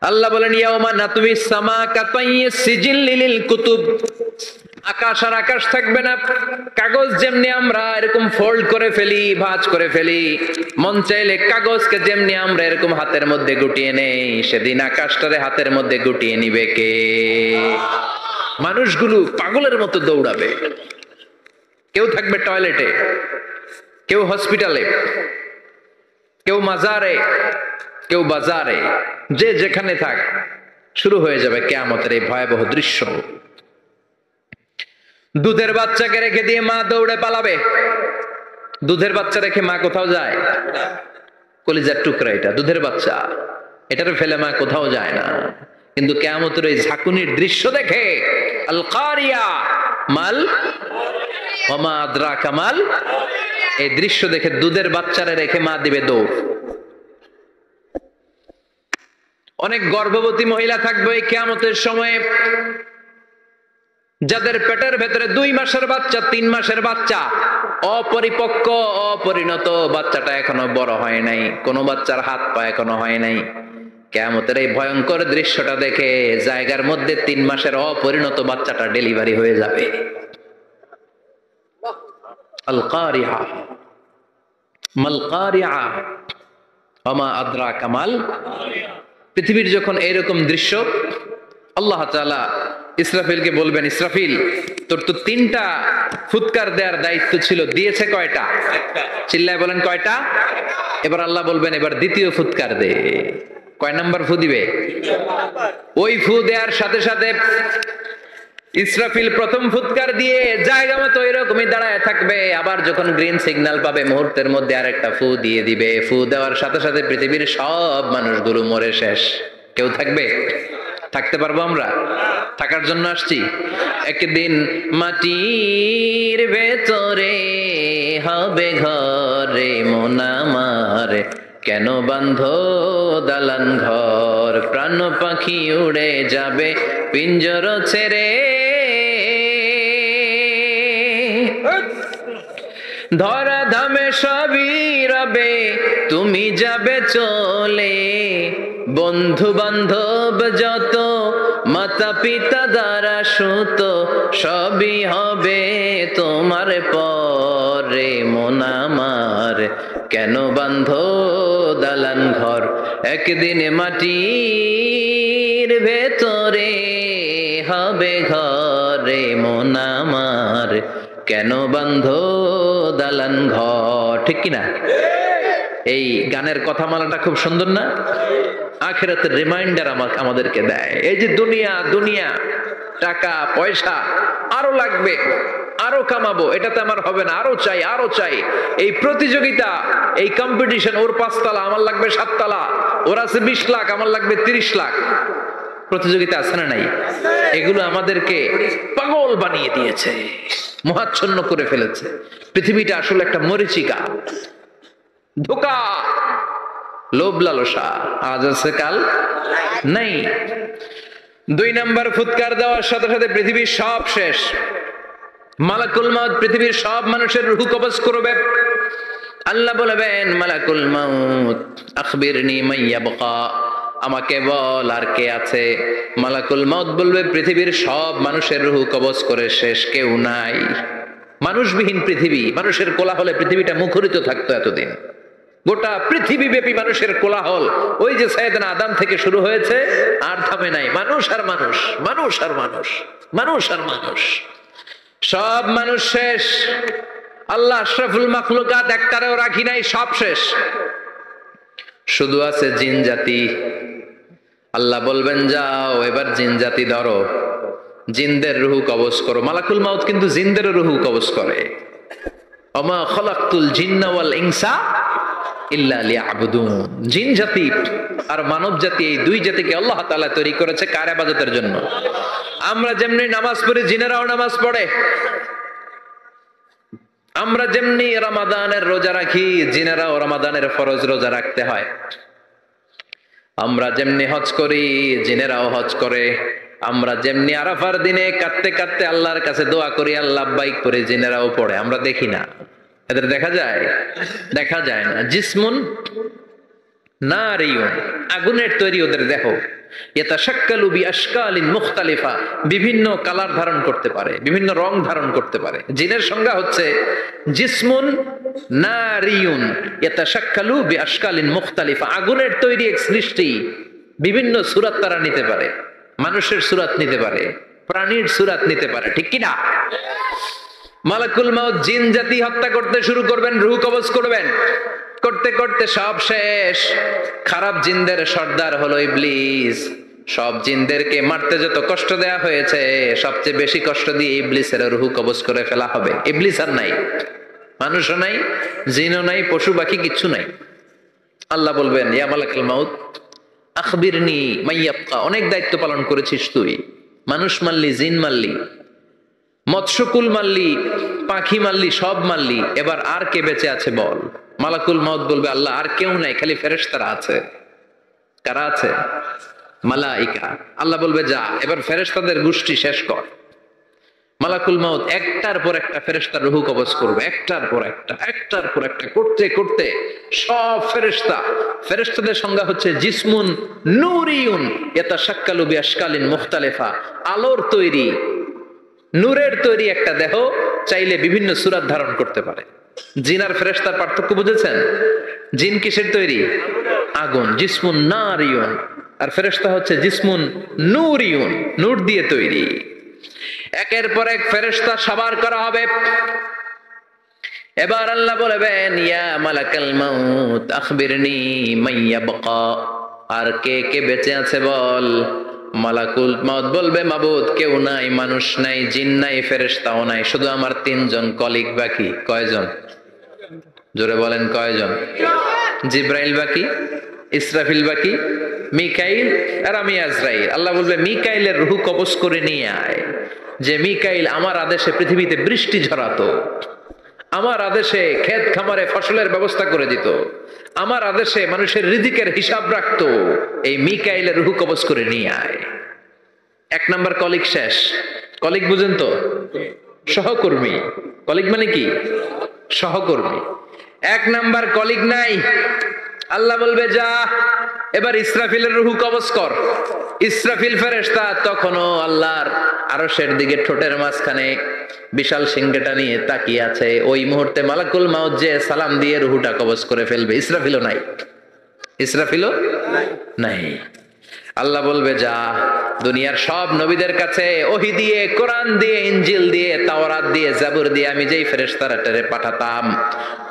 আল্লাহ বলেন ইয়াউমা নাতউইস সামা কাতাইয়িস সিজিল লিল কুতুব, আকাশ আর আকাশ থাকবে না। কাগজ যেমনি আমরা এরকম ফোল্ড করে ফেলি, ভাঁজ করে ফেলি, মন চাইলে কাগজকে যেমনি আমরা এরকম হাতের মধ্যে গুটিয়ে নেই, সেদিন আকাশটারে হাতের মধ্যে গুটিয়ে নিবে কে? মানুষগুলো পাগলের মতো দৌড়াবে। কেউ থাকবে টয়লেটে, কেউ হসপিটালে, কেউ মাজারে, কেউ বাজারে, যে যেখানে থাক, শুরু হয়ে যাবে কিয়ামতের এই ভয়াবহ দৃশ্য। দুধের বাচ্চাকে রেখে দিয়ে মা দৌড়ে পালাবে। দুধের বাচ্চা রেখে মা কোথাও যায়? কলিজার টুকরা এটা, দুধের বাচ্চা, এটারে ফেলে মা কোথাও যায় না। কিন্তু কিয়ামতের এই ঝাঁকুনির দৃশ্য দেখে, আল কারিয়া মাল ওয়া মা আদরাকা মাল, এই দৃশ্য দেখে দুধের বাচ্চারে রেখে মা দিবে দৌড়। অনেক গর্ভবতী মহিলা থাকবে এই কিয়ামতের সময়ে, যাদের পেটের ভেতরে 2 মাসের বাচ্চা, 3 মাসের বাচ্চা, অপরিপক্ক অপরিণত, বাচ্চাটা এখনো বড় হয় নাই, কোন বাচ্চার হাত পা এখনো হয় নাই। কিয়ামতের এই ভয়ঙ্কর দৃশ্যটা দেখে জায়গার মধ্যে 3 মাসের অপরিণত বাচ্চাটা ডেলিভারি হয়ে যাবে। আল কারিয়া মাল কারিয়া ওয়া মা আদরাকা মাল। পৃথিবীর যখন এইরকম দৃশ্য, আল্লাহ তাআলা ইসরাফিলকে বলবেন, ইসরাফিল তোর তো 3টা ফুৎকার দেওয়ার দায়িত্ব ছিল, দিয়েছে কয়টা? চিল্লায় বলেন কয়টা? এবার আল্লাহ বলবেন এবার দ্বিতীয় ফুৎকার দে। কয় নাম্বার ফু দিবে? ওই ফু দেওয়ার সাথে সাথে ইসরাফিল প্রথম ফুৎকার দিয়ে জায়গা মতো এরকমই দাঁড়ায় থাকবে, আবার যখন গ্রিন সিগন্যাল পাবে মুহূর্তের মধ্যে আরেকটা ফু দিয়ে দিবে। ফু দেওয়ার সাথে সাথে পৃথিবীর সব মানুষগুলো মরে শেষ। কেউ থাকবে? থাকতে পারবো আমরা? থাকার জন্য আসছি। একদিন মাটির ভেতরে হবে ঘরে মন আমার, কেন বান্ধ দালান ঘর, প্রাণ পাখি উড়ে যাবে পিঞ্জর ছেড়ে, ধরা ধামে সবই রবে তুমি যাবে চলে, বন্ধু বান্ধব যত মাতা পিতা দ্বারা সুত সবই হবে তোমার পরে মন আমার, কেন বান্ধ দালান ঘর, একদিন মাটির ভেতরে হবে ঘরে মন আমার, কেন বান্ধ দালান ঘর। ঠিক কিনা? এই গানের কথামালাটা খুব সুন্দর না? আখিরাতের রিমাইন্ডার আমাদেরকে দেয়। এই যে দুনিয়া দুনিয়া, টাকা পয়সা আরো লাগবে, আরো কামাবো, এটাতে আমার হবে না, আরো চাই আরো চাই। এই প্রতিযোগিতা, এই কম্পিটিশন, ওর 5 তলা আমার লাগবে 7 তলা, ওর আছে 20 লাখ আমার লাগবে 30 লাখ, প্রতিযোগিতা আছে না নাই? এগুলো আমাদেরকে পাগল বানিয়ে দিয়েছে, মোহাচ্ছন্ন করে ফেলেছে। পৃথিবীটা আসলে একটা মরীচিকা, ধোঁকা, লোভ লালসা, আজ আছে কাল নাই। 2 নাম্বার ফুৎকার দেওয়ার সাথে সাথে পৃথিবীর সব শেষ। মালাকুল মাউত পৃথিবীর সব মানুষের রূহ কবজ করবে। আল্লাহ বলবেন মালাকুল মাউত আখবিরনি মাইয়াবকা, আমাকে বল আর কে আছে। মালাকুল মাউত বলবে পৃথিবীর সব মানুষের রূহ কবজ করে শেষ, কেউ নাই। মানুষবিহীন পৃথিবী, মানুষের কোলাহলে পৃথিবীটা মুখরিত থাকতো এতদিন। গোটা পৃথিবী ব্যাপী মানুষের কোলাহল, ওই যে সাইয়েদনা আদম থেকে শুরু হয়েছে, আর থামে নাই। মানুষ আর মানুষ, মানুষ আর মানুষ, মানুষ আর মানুষ, সব মানুষ শেষ। আল্লাহ আশরাফুল মাখলুকাত একটারেও রাখি নাই, সব শেষ। শুধু আছে জিন জাতি। আল্লাহ বলবেন যাও এবার জিন জাতি ধরো, জিনদের রূহ কবজ করো। মালাকুল মাউত কিন্তু জিনদের রূহ কবজ করে। ওমা খালাকতুল জিন্না ওয়াল ইনসা ইল্লা লিয়াবুদুন। জিন জাতি আর মানব জাতি, এই 2 জাতিকে আল্লাহ তাআলা তৈরি করেছে কার ইবাদতের জন্য? আমরা যেমনি নামাজ পড়ি, জিনেরাও নামাজ পড়ে। আমরা যেমনি রমাদানের রোজা রাখি, জিনেরাও রমাদানের ফরজ রোজা রাখতে হয়। আমরা যেমনি হজ করি, জিনেরাও হজ করে। আমরা যেমনি আরাফার দিনে কাঁদতে কাঁদতে আল্লাহর কাছে দোয়া করি, আল্লাহ লাব্বাইক করে, জিনেরাও পড়ে। আমরা দেখি না, এদের দেখা যায়? দেখা যায় না। জিসমুন নারিয়ুন, আগুনের তৈরি ওদের দেহ। ইয়াতাশাক্কালু বিআশকালিন মুখতালিফা, বিভিন্ন কালার ধারণ করতে পারে, বিভিন্ন রং ধারণ করতে পারে। জিনের সংজ্ঞা হচ্ছে জিসমুন নারিয়ুন ইয়াতাশাক্কালু বিআশকালিন মুখতালিফা, আগুনের তৈরি এক সৃষ্টি, বিভিন্ন সূরত তারা নিতে পারে, মানুষের সূরত নিতে পারে, প্রাণীর সূরত নিতে পারে, ঠিক কি না? মালাকুল মাউত জিন জাতি হত্যা করতে শুরু করবেন, রূহ কবজ করবেন, করতে করতে সব শেষ। খারাপ জিনদের সর্দার হলো ইবলিস। সব জিনদেরকে মারতে যত কষ্ট দেয়া হয়েছে, সবচেয়ে বেশি কষ্ট দিয়ে ইবলিসের রূহ কবজ করে ফেলা হবে। ইবলিস আর নাই, মানুষও নাই, জিনও নাই, পশু পাখি কিচ্ছু নাই। আল্লাহ বলবেন, ইয়া মালাকুল মাউত আখবিরনি মাইয়াবকা, অনেক দায়িত্ব পালন করেছিস তুই, মানুষ মারলি, জিন মারলি, মৎস্যকুল মারলি, পাখি মারলি, সব মারলি, এবার আর কে বেঁচে আছে বল। মালাকুল মাউত বলবে, আল্লাহ আর কেউ নাই, খালি ফেরেশতারা আছে। কারা আছে? মালাইকা। আল্লাহ বলবে, যা এবার ফেরেশতাদের গোষ্ঠী শেষ কর। মালাকুল মাউত একটার পর একটা ফেরেশতার রূহ কবজ করবে, একটার পর একটা, একটার পর একটা করতে করতে সব ফেরেশতা। ফেরেশতাদের সংজ্ঞা হচ্ছে জিসমুন নূরিয়ুন ইয়াতাশাক্কালু বিআশকালিন মুখতালিফা, আলোর তৈরি, নূরের তৈরি একটা দেহ, চাইলে বিভিন্ন সূরত ধারণ করতে পারে। জিন আর ফেরেশতার পার্থক্য বুঝেছেন? জিন কিসের তৈরি? আগুন, জিসমুন নারিয়ুন, আর ফেরেশতা হচ্ছে জিসমুন নূরিয়ুন, নূর দিয়ে তৈরি। একের পর এক ফেরেশতা সাবার করা হবে। এবার আল্লাহ বলবেন, ইয়া মালাকাল মাউত আখবিরনি মাইয়াবকা, আর কে কে বেঁচে আছে বল। মালাকুল মাউত বলবে, মাবুদ কেউ নাই, মানুষ নাই, জিন নাই, ফেরেশতাও নাই, শুধু আমার তিনজন কলিগ বাকি। কয়জন? জোরে বলেন কয়জন? জিব্রাইল বাকি, ইসরাফিল বাকি, মিকাইল আর আমি আজরাইল। আল্লাহ বলবে, মিকাইলের রূহ কবজ করে নিয়ে আয়। যে মিকাইল আমার আদেশে পৃথিবীতে বৃষ্টি ঝরাতো, আমার আদেশে ক্ষেত খামারে ফসলের ব্যবস্থা করে দিত, আমার আদেশে মানুষের রিজিকের হিসাব রাখতো, এই মিকাইলের রূহ কবজ করে নিয়ে আয়। এক নাম্বার কলিগ শেষ। কলিগ বুঝেন তো? সহকর্মী। কলিগ মানে কি? সহকর্মী। এক নাম্বার কলিগ নাই। আল্লাহ বলবে, যা এবার ইসরাফিলের রূহ কবজ কর। ইসরাফিল ফেরেশতা তখনও আল্লাহর আরশের দিকে ঠোঁটের মাঝখানে বিশাল সিংহটা নিয়ে তাকিয়ে আছে। ওই মুহূর্তে মালাকুল মাউত যে সালাম দিয়ে রূহটা কবজ করে ফেলবে। ইসরাফিলও নাই, ইসরাফিলও নাই। আল্লাহ বলবে, যা দুনিয়ার সব নবীদের কাছে ওহী দিয়ে, কোরআন দিয়ে, ইনজিল দিয়ে, তাওরাত দিয়ে, জাবুর দিয়ে আমি যেই ফেরেশতারে পাঠাতাম,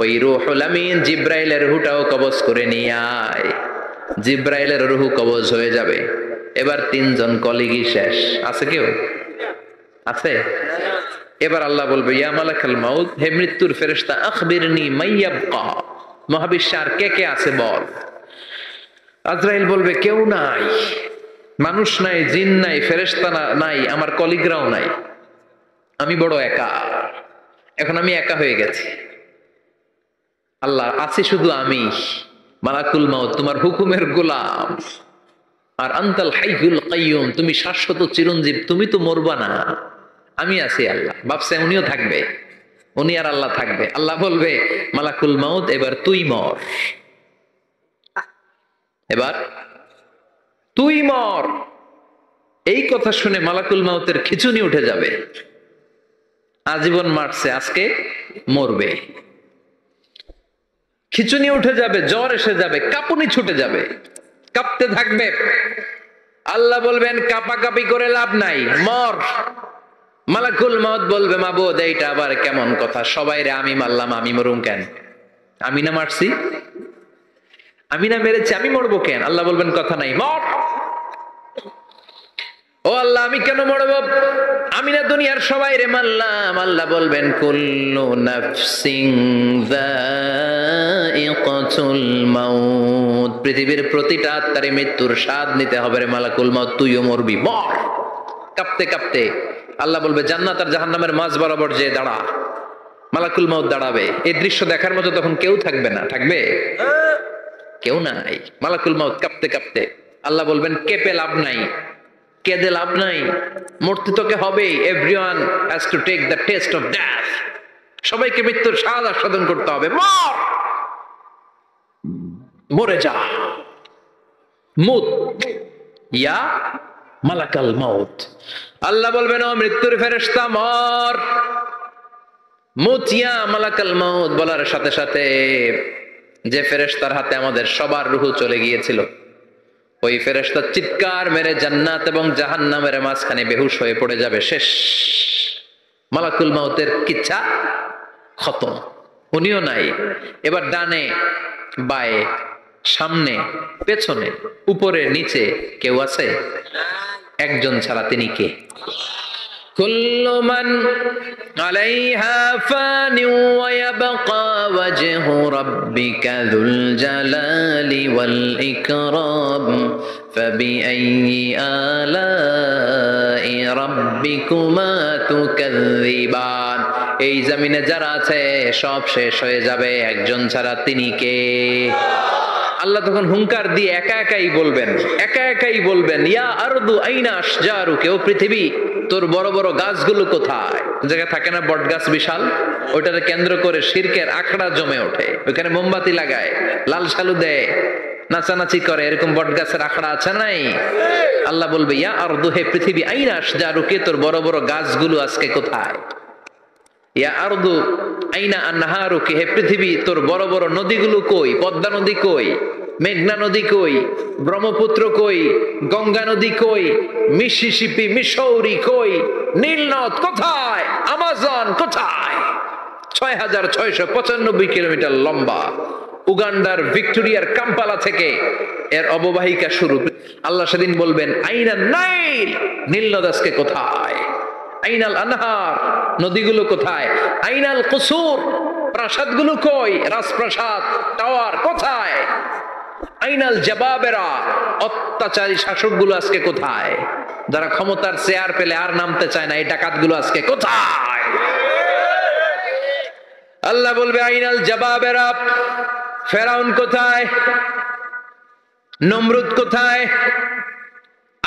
ওই রূহুল আমিন জিব্রাইলের রূহটাও কবজ করে নিয়ে আয়। জিব্রাইলের রূহ কবজ হয়ে যাবে। এবার তিনজন কলিগই শেষ। আছে কেউ? আছে? এবার আল্লাহ বলবে, ইয়া মালাকাল মাউত, হে মৃত্যুর ফেরেশতা, আখবিরনি মাইয়াবকা, মহাবিশ্বে আর কে কে আছে বল। আজরাইল বলবে, কেউ নাই, মানুষ নাই, জিন নাই, ফেরেশতা নাই, আমার কলিগরাও নাই, আমি বড় একা। এখন আমি একা হয়ে গেছি। আল্লাহ, আছি শুধু আমি। মালাকুল মাউত, তোমার হুকুমের গোলাম। আর আনতাল হাইয়ুল কাইয়ুম, তুমি শাশ্বত চিরঞ্জীব, তুমি তো মরবা না, আমি আছি। আল্লাহ ভাবছে উনিও থাকবে, উনি আর আল্লাহ থাকবে। আল্লাহ বলবে, মালাকুল মাউত এবার তুই মর, এবার তুই মর। এই কথা শুনে মালাকুল মাউতের খিচুনি উঠে যাবে। আজীবন মারছে, আজকে মরবে। খিচুনি উঠে যাবে, জ্বর এসে যাবে, কাঁপুনি ছুটে যাবে, কাঁপতে থাকবে। আল্লাহ বলবেন, কাঁপাকাঁপি করে লাভ নাই, মর। মালাকুল মাউত বলবে, মাবুদ এইটা আবার কেমন কথা, সবাই রে আমি মারলাম, আমি মরুম কেন? আমি না মারছি, আমি না মেরেছি, আমি মরবো কেন? আল্লাহ বলবেন, কথা নাই, মর। ও আল্লাহ, আমি কেন মরব? আমি না দুনিয়ার সবাই রে মারলাম। আল্লাহ বলবেন, কুল্লু নাফসিন যায়িকাতুল মাউত, পৃথিবীর প্রতিটা আত্মারে মৃত্যুর স্বাদ নিতে হবে রে মালাকুল মাউত, তুইও মরবি, মর। কাঁপতে কাঁপতে আল্লাহ বলবে, জান্নাত আর জাহান্নামের মাঝ বরাবর যে দাঁড়া। মালাকুল মাউত দাঁড়াবে। এই দৃশ্য দেখার মতো তখন কেউ থাকবে না। থাকবে? কেউ নাই। মালাকুল মাউত কাঁপতে কাঁপতে। আল্লাহ বলবেন, কেঁপে লাভ নাই, কেঁদে লাভ নাই, মরতে তোকে হবেই। Everyone has to take the test of death, সবাইকে মৃত্যুর স্বাদ আস্বাদন করতে হবে। মর, মরে যা, মুত। ইয়া মালাকাল মাউত। আল্লাহ বলবেন, ও মৃত্যুর ফেরেশতা মর। মুত ইয়া মালাকাল মাউত বলার সাথে সাথে যে ফেরেশতার হাতে আমাদের সবার রূহ চলে গিয়েছিল, ওই ফেরেশতা চিৎকার মেরে জান্নাত এবং জাহান্নামের মাঝখানে বেহুশ হয়ে পড়ে যাবে। শেষ, মালাকুল মাউতের কিচ্ছা খতম, উনিও নাই। এবার ডানে বায়ে সামনে পেছনে উপরে নিচে কেউ আছে? একজন ছাড়া, তিনি কে? কুল্লু মান আলাইহা ফানি ওয়া ইয়াবকা ওয়াজহু রাব্বিকা যুল জালালি ওয়াল ইকরাম ফাবিআইয়ি আলাই রাব্বিকুমা তুকাযযিবান। এই জমিনে যারা আছে সব শেষ হয়ে যাবে, একজন ছাড়া, তিনি কে? আল্লাহ তখন হুঙ্কার দিয়ে একা একাই বলবেন, ইয়া আরদু আইনা আশজারুকা, ও পৃথিবী তোর বড় বড় গাছগুলো কোথায়? জায়গায় থাকে না বট গাছ বিশাল, ওইটাকে কেন্দ্র করে শিরকের আখড়া জমে ওঠে, ওখানে মোমবাতি লাগায়, লাল সালু দেয়, নাচানাচি করে, এরকম বট গাছের আখড়া আছে নাই? আল্লাহ বলবে, ইয়া আরদু, হে পৃথিবী, আইনা আশজারুকা, তোর বড় বড় গাছগুলো আজকে কোথায়? ইয়া আরদু আইনা আনহারুকা, হে পৃথিবী তোর বড় বড় নদীগুলো কই? পদ্মা নদী কই? মেঘনা নদী কই? ব্রহ্মপুত্র কই? গঙ্গা নদী কই? মিসিসিপি, মিসৌরি কই? নীল নদ কোথায়? আমাজন কোথায়? ৬,৬৯৫ কিলোমিটার লম্বা, উগান্ডার ভিক্টোরিয়ার কাম্পালা থেকে এর অববাহিকা শুরু। আল্লাহ সেদিন বলবেন, আইনা নাইল, নীল নদ আজকে কোথায়? আইনাল আনহার, নদীগুলো কোথায়? আইনাল কুসুর, প্রাসাদগুলো কই? রাজপ্রাসাদ, টাওয়ার কোথায়? আইনাল জাবাবেরা, অত্যাচারী শাসকগুলো আজকে কোথায়? যারা ক্ষমতার চেয়ার পেলে আর নামতে চায় না, এই ডাকাতগুলো আজকে কোথায়? আল্লাহ বলবে, আইনাল জাবাবেরা, ফেরাউন কোথায়? নমরুদ কোথায়?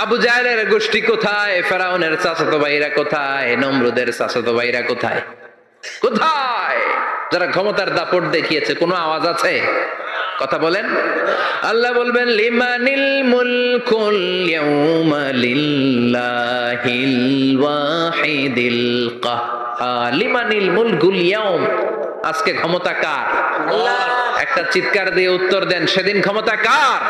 আবু জাহেলের গোষ্ঠী কোথায়? ফেরাউনের চাচাতো ভাইরা কোথায়? নমরুদের চাচাতো ভাইরা কোথায়? কোথায়? যারা ক্ষমতার দাপট দেখিয়েছে, কোনো আওয়াজ আছে? কথা বলেন। আল্লাহ বলবেন, লিমানিল মুলকুল ইয়াউমা লিল্লাহিল ওয়াহিদিল কাহ্হার। লিমানিল মুলকুল ইয়াউম, আজকে ক্ষমতা কার? আল্লাহ। একটা চিৎকার দিয়ে উত্তর দেন, সেদিন ক্ষমতা কার?